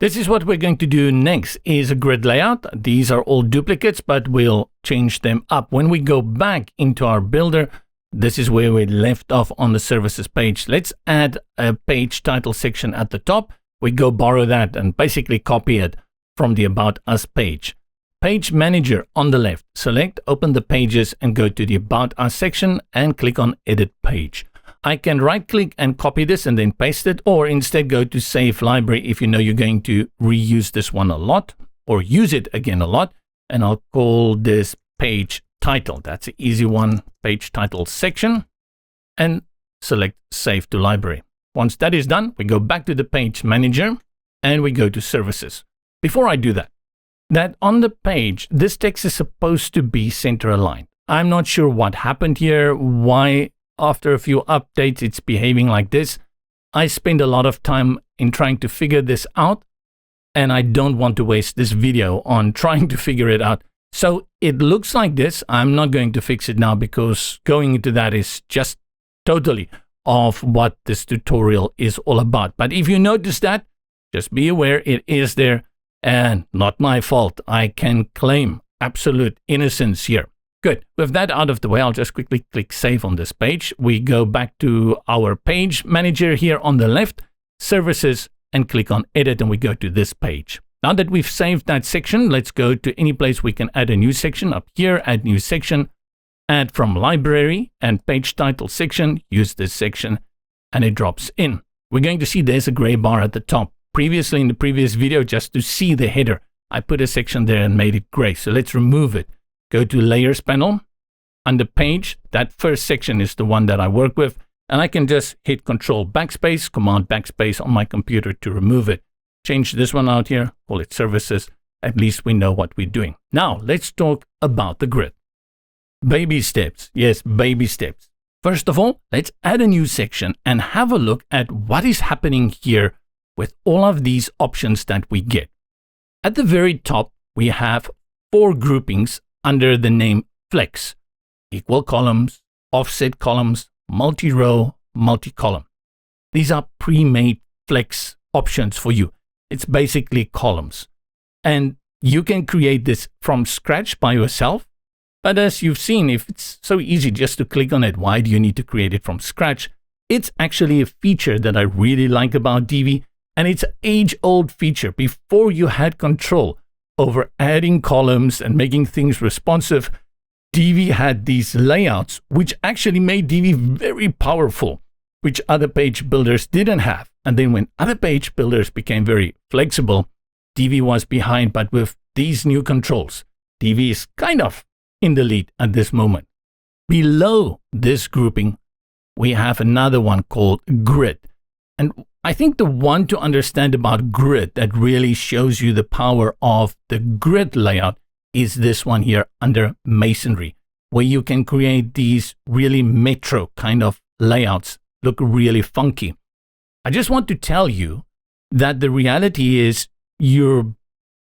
This is what we're going to do next is a grid layout. These are all duplicates, but we'll change them up. When we go back into our builder, this is where we left off on the services page. Let's add a page title section at the top. We go borrow that and basically copy it from the About Us page. Page Manager on the left. Select, open the pages and go to the About Us section and click on Edit Page. I can right click and copy this and then paste it, or instead go to Save Library if you know you're going to reuse this one a lot or use it again a lot. And I'll call this Page Title. That's an easy one, Page Title section, and select Save to Library. Once that is done, we go back to the Page Manager and we go to Services. Before I do that on the page, this text is supposed to be center aligned. I'm not sure what happened here, why after a few updates it's behaving like this. I spend a lot of time in trying to figure this out, and I don't want to waste this video on trying to figure it out. So it looks like this. I'm not going to fix it now because going into that is just totally off what this tutorial is all about. But if you notice that, just be aware it is there and not my fault. I can claim absolute innocence here. Good. With that out of the way, I'll just quickly click Save on this page. We go back to our Page Manager here on the left, Services, and click on Edit, and we go to this page. Now that we've saved that section, let's go to any place we can add a new section. Up here, Add New Section, Add from Library, and Page Title section. Use this section, and it drops in. We're going to see there's a gray bar at the top. Previously, in the previous video, just to see the header, I put a section there and made it gray. So let's remove it. Go to Layers panel. Under Page, that first section is the one that I work with, and I can just hit Control Backspace, Command Backspace on my computer to remove it. Change this one out here, call it Services. At least we know what we're doing. Now, let's talk about the grid. Baby steps. Yes, baby steps. First of all, let's add a new section and have a look at what is happening here with all of these options that we get. At the very top, we have 4 groupings under the name Flex: equal columns, offset columns, multi-row, multi-column. These are pre-made Flex options for you. It's basically columns. And you can create this from scratch by yourself. But as you've seen, if it's so easy just to click on it, why do you need to create it from scratch? It's actually a feature that I really like about Divi. And it's an age-old feature. Before you had control over adding columns and making things responsive, Divi had these layouts, which actually made Divi very powerful, which other page builders didn't have. And then when other page builders became very flexible, Divi was behind. But with these new controls, Divi is kind of in the lead at this moment. Below this grouping, we have another one called Grid. And I think the one to understand about grid that really shows you the power of the grid layout is this one here under Masonry, where you can create these really metro kind of layouts, look really funky. I just want to tell you that the reality is you're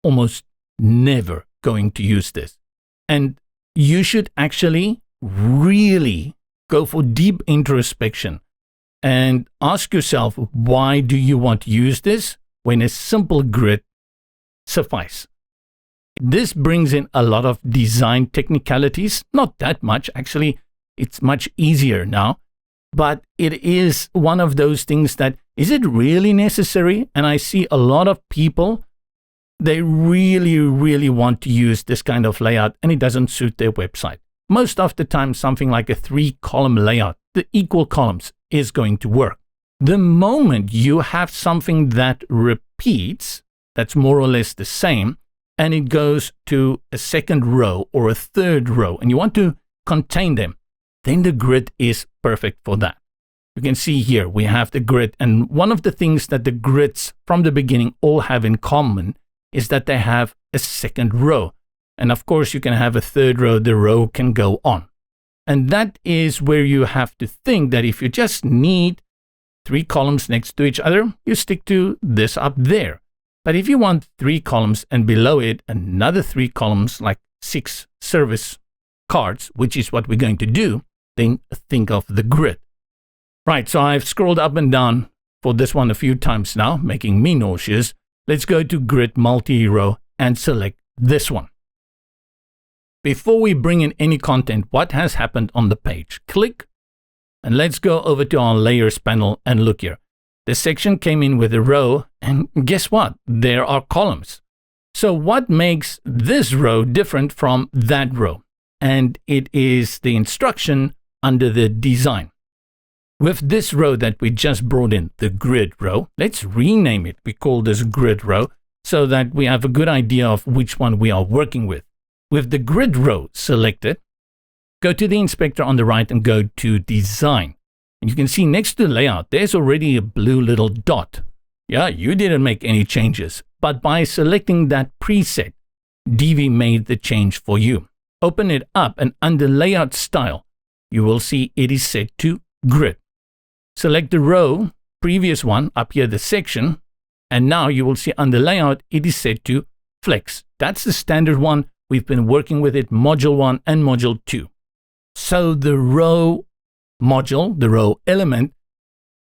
almost never going to use this. And you should actually really go for deep introspection and ask yourself, why do you want to use this when a simple grid suffice? This brings in a lot of design technicalities, not that much. Actually, it's much easier now, but it is one of those things that, is it really necessary? And I see a lot of people, they really, really want to use this kind of layout and it doesn't suit their website. Most of the time, something like a 3-column layout, the equal columns, is going to work. The moment you have something that repeats, that's more or less the same, and it goes to a second row or a third row, and you want to contain them, then the grid is perfect for that. You can see here we have the grid, and one of the things that the grids from the beginning all have in common is that they have a second row. And of course, you can have a third row, the row can go on. And that is where you have to think that if you just need 3 columns next to each other, you stick to this up there. But if you want 3 columns and below it another 3 columns, like 6 service cards, which is what we're going to do, then think of the grid. Right, so I've scrolled up and down for this one a few times now, making me nauseous. Let's go to grid multi-row and select this one. Before we bring in any content, what has happened on the page? Click, and let's go over to our layers panel and look here. The section came in with a row, and guess what? There are columns. So what makes this row different from that row? And it is the instruction under the design. With this row that we just brought in, the grid row, let's rename it. We call this grid row so that we have a good idea of which one we are working with. With the grid row selected, go to the inspector on the right and go to design. And you can see next to layout, there's already a blue little dot. Yeah, you didn't make any changes, but by selecting that preset, Divi made the change for you. Open it up, and under layout style, you will see it is set to grid. Select the row, previous one, up here the section, and now you will see under layout, it is set to flex. That's the standard one. We've been working with it, module 1 and module 2. So the row module, the row element,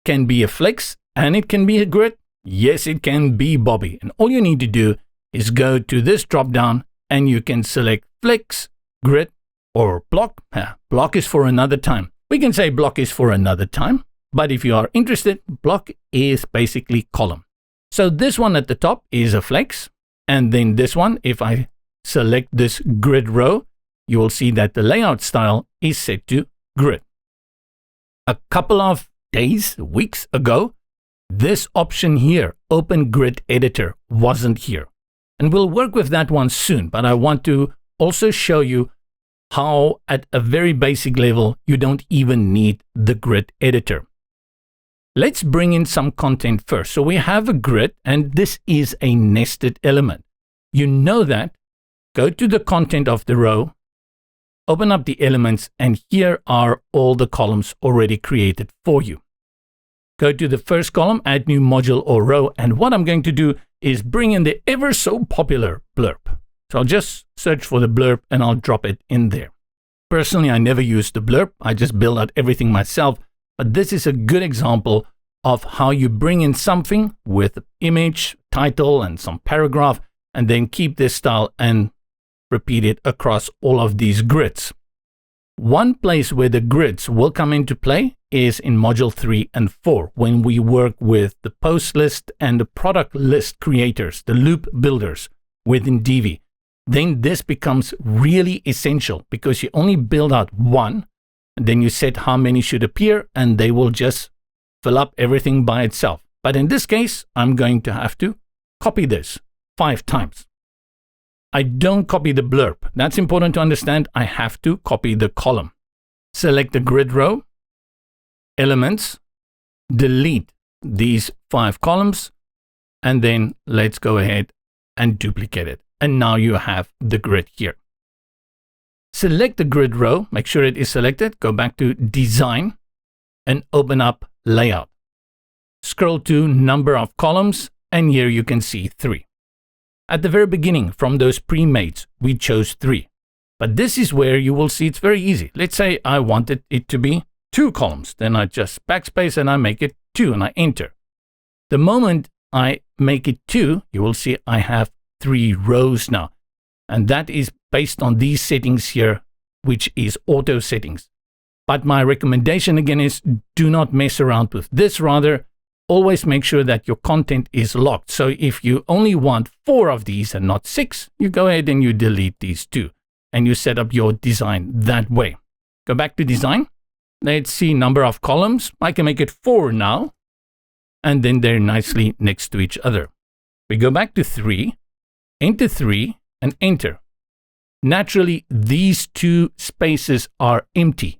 can be a flex and it can be a grid. Yes, it can be, Bobby. And all you need to do is go to this drop down and you can select flex, grid, or block. Block is for another time. We can say block is for another time, but if you are interested, block is basically column. So this one at the top is a flex, and then this one, if I select this grid row, you will see that the layout style is set to grid. A couple of days, weeks ago, this option here, Open Grid Editor, wasn't here. And we'll work with that one soon, but I want to also show you how at a very basic level, you don't even need the grid editor. Let's bring in some content first. So we have a grid, and this is a nested element. You know that. Go to the content of the row, open up the elements, and here are all the columns already created for you. Go to the first column, add new module or row, and what I'm going to do is bring in the ever so popular blurb. So I'll just search for the blurb and I'll drop it in there. Personally, I never use the blurb. I just build out everything myself. But this is a good example of how you bring in something with image, title, and some paragraph, and then keep this style and repeat it across all of these grids. One place where the grids will come into play is in module 3 and 4, when we work with the post list and the product list creators, the loop builders within Divi. Then this becomes really essential because you only build out one, and then you set how many should appear, and they will just fill up everything by itself. But in this case, I'm going to have to copy this 5 times. I don't copy the blurb. That's important to understand. I have to copy the column. Select the grid row, elements, delete these 5 columns, and then let's go ahead and duplicate it. And now you have the grid here. Select the grid row, make sure it is selected, go back to design and open up layout. Scroll to number of columns, and here you can see 3. At the very beginning, from those pre-mates, we chose 3. But this is where you will see it's very easy. Let's say I wanted it to be 2 columns. Then I just backspace and I make it 2 and I enter. The moment I make it 2, you will see I have 3 rows now. And that is based on these settings here, which is auto settings. But my recommendation again is do not mess around with this. Rather, always make sure that your content is locked. So if you only want 4 of these and not 6, you go ahead and you delete these 2 and you set up your design that way. Go back to design. Let's see number of columns. I can make it 4 now. And then they're nicely next to each other. We go back to 3, enter 3 and enter. Naturally, these 2 spaces are empty.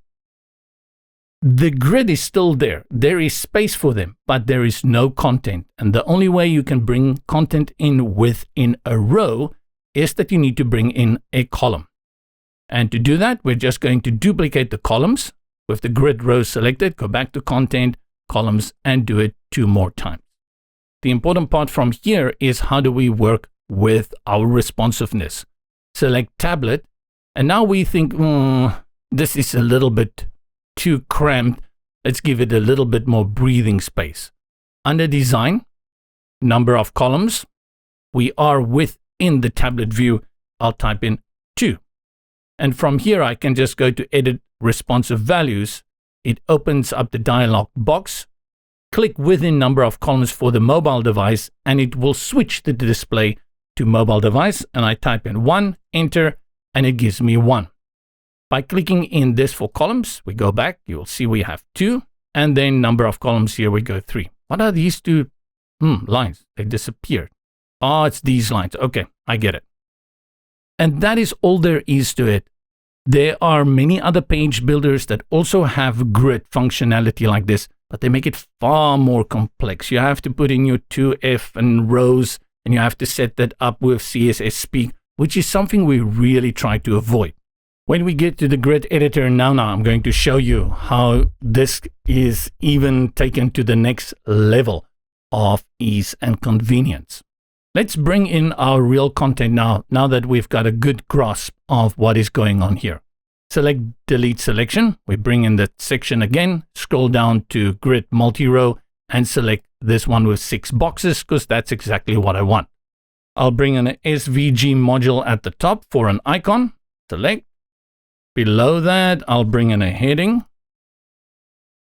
The grid is still there. There is space for them, but there is no content. And the only way you can bring content in within a row is that you need to bring in a column. And to do that, we're just going to duplicate the columns with the grid row selected, go back to content, columns, and do it 2 more times. The important part from here is how do we work with our responsiveness. Select tablet, and now we think, this is a little bit too cramped. Let's give it a little bit more breathing space. Under design, number of columns, we are within the tablet view, I'll type in 2. And from here, I can just go to edit responsive values. It opens up the dialog box. Click within number of columns for the mobile device, and it will switch the display to mobile device. And I type in 1, enter, and it gives me 1. By clicking in this for columns, we go back. You will see we have 2. And then number of columns here, we go 3. What are these two lines? They disappeared. Oh, it's these lines. Okay, I get it. And that is all there is to it. There are many other page builders that also have grid functionality like this, but they make it far more complex. You have to put in your 2F and rows, and you have to set that up with CSS speak, which is something we really try to avoid. When we get to the grid editor now I'm going to show you how this is even taken to the next level of ease and convenience. Let's bring in our real content now that we've got a good grasp of what is going on here. Select delete selection. We bring in that section again, scroll down to grid multi-row and select this one with 6 boxes because that's exactly what I want. I'll bring in an SVG module at the top for an icon. Select. Below that, I'll bring in a heading.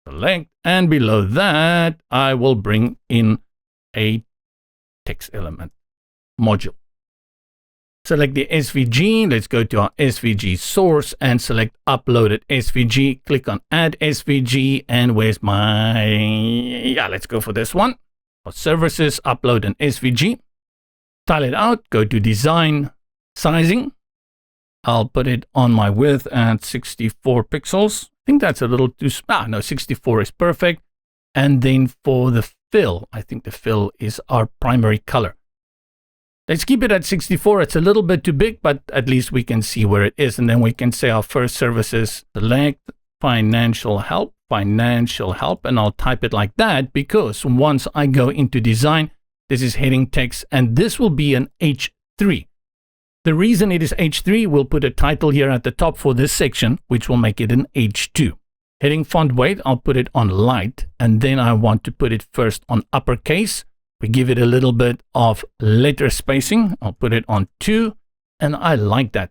Select. And below that, I will bring in a text element module. Select the SVG. Let's go to our SVG source and select uploaded SVG. Click on add SVG. And where's my, let's go for this one. For services, upload an SVG. Style it out. Go to design, sizing. I'll put it on my width at 64 pixels. I think that's a little too small. No, 64 is perfect. And then for the fill, I think the fill is our primary color. Let's keep it at 64. It's a little bit too big, but at least we can see where it is. And then we can say our first services, select financial help, and I'll type it like that because once I go into design, this is heading text, and this will be an H3. The reason it is H3, we'll put a title here at the top for this section, which will make it an H2. Heading font weight, I'll put it on light, and then I want to put it first on uppercase. We give it a little bit of letter spacing. I'll put it on 2, and I like that.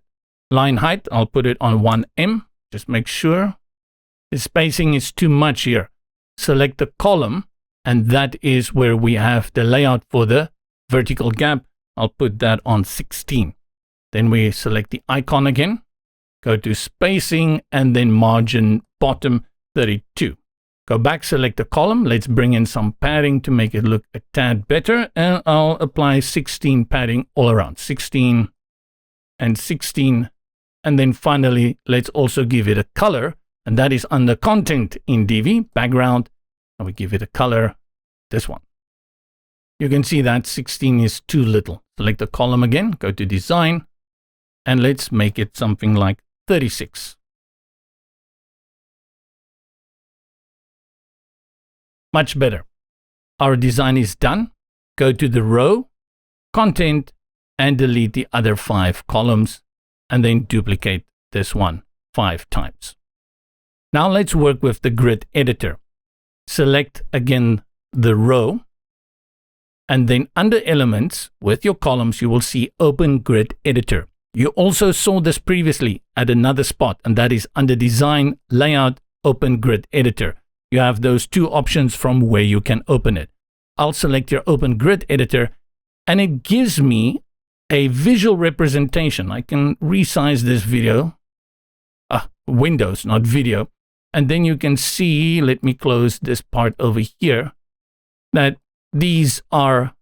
Line height, I'll put it on 1M. Just make sure the spacing is too much here. Select the column, and that is where we have the layout for the vertical gap. I'll put that on 16. Then we select the icon again, go to spacing, and then margin bottom 32. Go back, select the column. Let's bring in some padding to make it look a tad better. And I'll apply 16 padding all around. 16 and 16. And then finally, let's also give it a color. And that is under content in Divi, background. And we give it a color, this one. You can see that 16 is too little. Select the column again, go to design. And let's make it something like 36. Much better. Our design is done. Go to the row, content, and delete the other 5 columns, and then duplicate this one 5 times. Now let's work with the grid editor. Select again the row, and then under elements with your columns, you will see open grid editor. You also saw this previously at another spot, and that is under design, layout, open grid editor. You have those 2 options from where you can open it. I'll select your open grid editor, and it gives me a visual representation. I can resize this video, windows, not video. And then you can see, let me close this part over here, that these are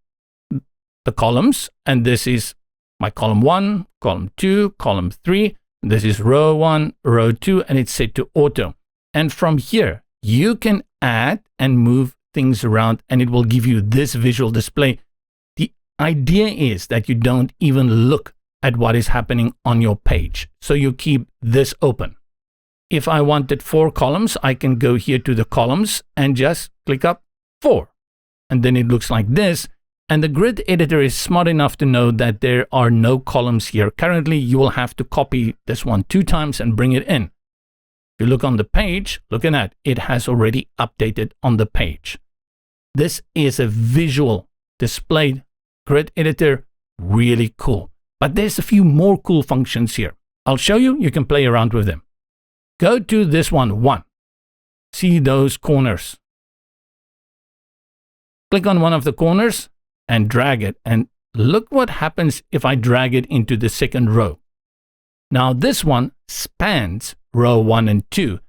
the columns, and this is my column 1, column 2, column 3. This is row 1, row 2, and it's set to auto. And from here, you can add and move things around, and it will give you this visual display. The idea is that you don't even look at what is happening on your page. So you keep this open. If I wanted 4 columns, I can go here to the columns and just click up 4. And then it looks like this. And the grid editor is smart enough to know that there are no columns here. Currently, you will have to copy this one 2 times and bring it in. If you look on the page, look at that. It has already updated on the page. This is a visual displayed grid editor really cool. But there's a few more cool functions here. I'll show you. You can play around with them. Go to this one. See those corners. Click on one of the corners and drag it. And look what happens if I drag it into the second row. Now this one spans row 1 and 2.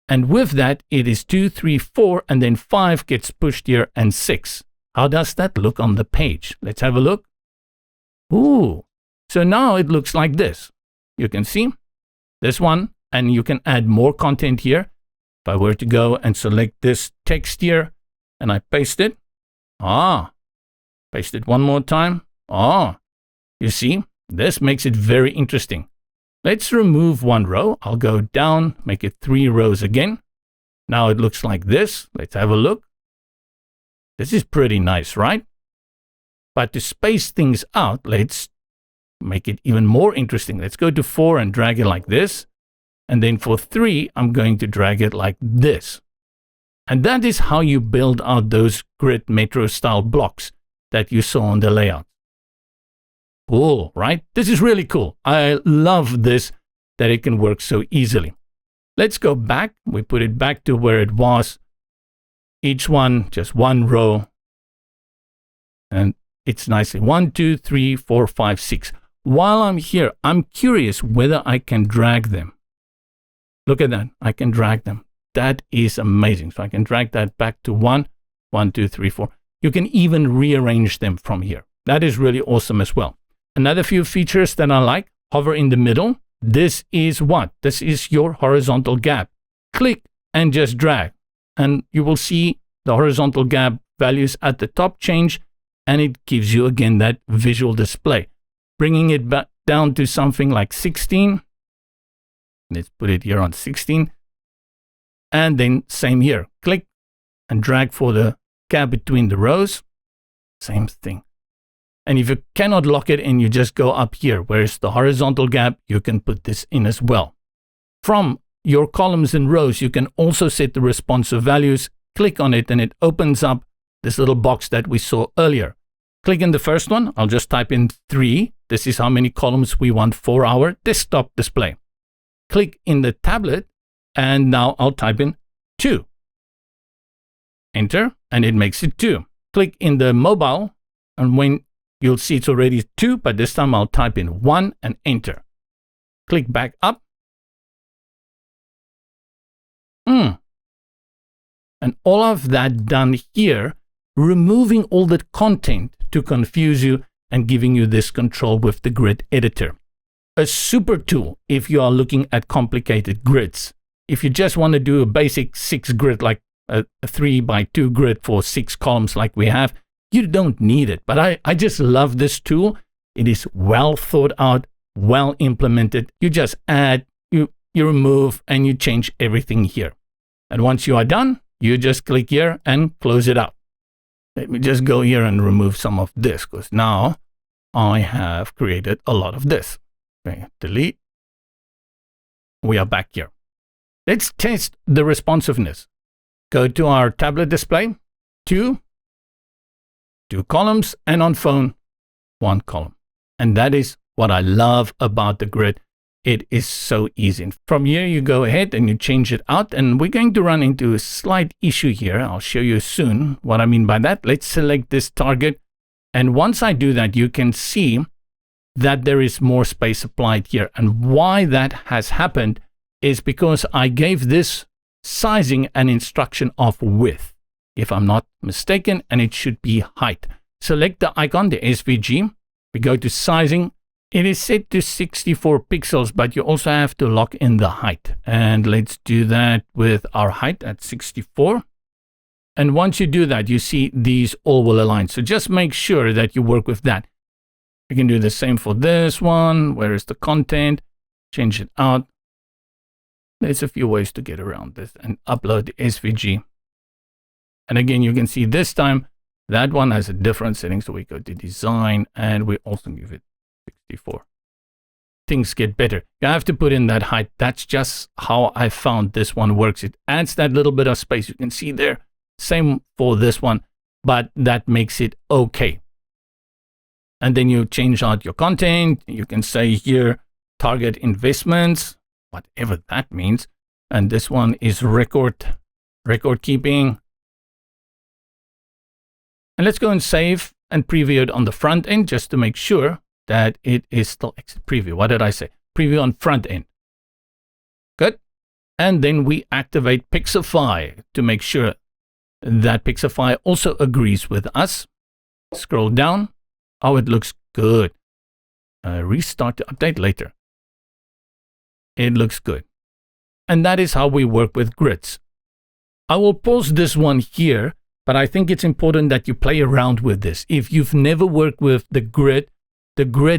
And with that, it is 2, 3, 4, and then 5 gets pushed here and 6. How does that look on the page? Let's have a look. Ooh, so now it looks like this. You can see this one, and you can add more content here. If I were to go and select this text here, and I paste it. Paste it one more time. You see, this makes it very interesting. Let's remove one row. I'll go down, make it 3 rows again. Now it looks like this. Let's have a look. This is pretty nice, right? But to space things out, let's make it even more interesting. Let's go to 4 and drag it like this. And then for 3, I'm going to drag it like this. And that is how you build out those grid metro style blocks that you saw on the layout. Cool, right? This is really cool. I love this, that it can work so easily. Let's go back. We put it back to where it was. Each one, just one row. And it's nicely 1, 2, 3, 4, 5, 6. While I'm here, I'm curious whether I can drag them. Look at that. I can drag them. That is amazing. So I can drag that back to 1, 1, 2, 3, 4. You can even rearrange them from here. That is really awesome as well. Another few features that I like, hover in the middle. This is what? This is your horizontal gap. Click and just drag. And you will see the horizontal gap values at the top change. And it gives you, again, that visual display. Bringing it back down to something like 16. Let's put it here on 16. And then same here. Click and drag for the gap between the rows. Same thing. And if you cannot lock it in, you just go up here. Where's the horizontal gap? You can put this in as well. From your columns and rows, you can also set the responsive values. Click on it and it opens up this little box that we saw earlier. Click in the first one. I'll just type in 3. This is how many columns we want for our desktop display. Click in the tablet and now I'll type in 2. Enter and it makes it 2. Click in the mobile and when you'll see it's already 2, but this time I'll type in 1 and enter. Click back up. And all of that done here, removing all the content to confuse you and giving you this control with the grid editor. A super tool if you are looking at complicated grids. If you just want to do a basic 6 grid, like a 3x2 grid for 6 columns like we have, you don't need it. But I just love this tool. It is well thought out, well implemented. You just add, you remove, and you change everything here. And once you are done, you just click here and close it out. Let me just go here and remove some of this because now I have created a lot of this. Okay, delete. We are back here. Let's test the responsiveness. Go to our tablet display, 2 columns, and on phone, 1 column. And that is what I love about the grid. It is so easy. From here, you go ahead and you change it out. And we're going to run into a slight issue here. I'll show you soon what I mean by that. Let's select this target. And once I do that, you can see that there is more space applied here. And why that has happened is because I gave this sizing an instruction of width, if I'm not mistaken, and it should be height. Select the icon, the SVG. We go to sizing. It is set to 64 pixels, but you also have to lock in the height. And let's do that with our height at 64. And once you do that, you see these all will align. So just make sure that you work with that. You can do the same for this one. Where is the content? Change it out. There's a few ways to get around this and upload the SVG. And again, you can see this time that one has a different setting. So we go to design and we also give it 64. Things get better. You have to put in that height. That's just how I found this one works. It adds that little bit of space. You can see there. Same for this one, but that makes it okay. And then you change out your content. You can say here, target investments, whatever that means. And this one is record keeping. And let's go and save and preview it on the front end just to make sure that it is still exit preview. What did I say? Preview on front end. Good. And then we activate Pixify to make sure that Pixify also agrees with us. Scroll down. Oh, it looks good. Restart to update later. It looks good. And that is how we work with grids. I will pause this one here, but I think it's important that you play around with this. If you've never worked with the grid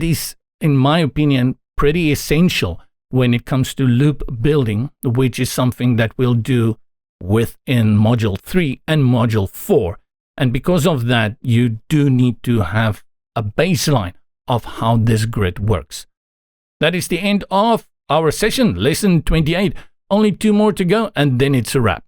is, in my opinion, pretty essential when it comes to loop building, which is something that we'll do within Module 3 and Module 4. And because of that, you do need to have a baseline of how this grid works. That is the end of our session, lesson 28. Only 2 more to go, and then it's a wrap.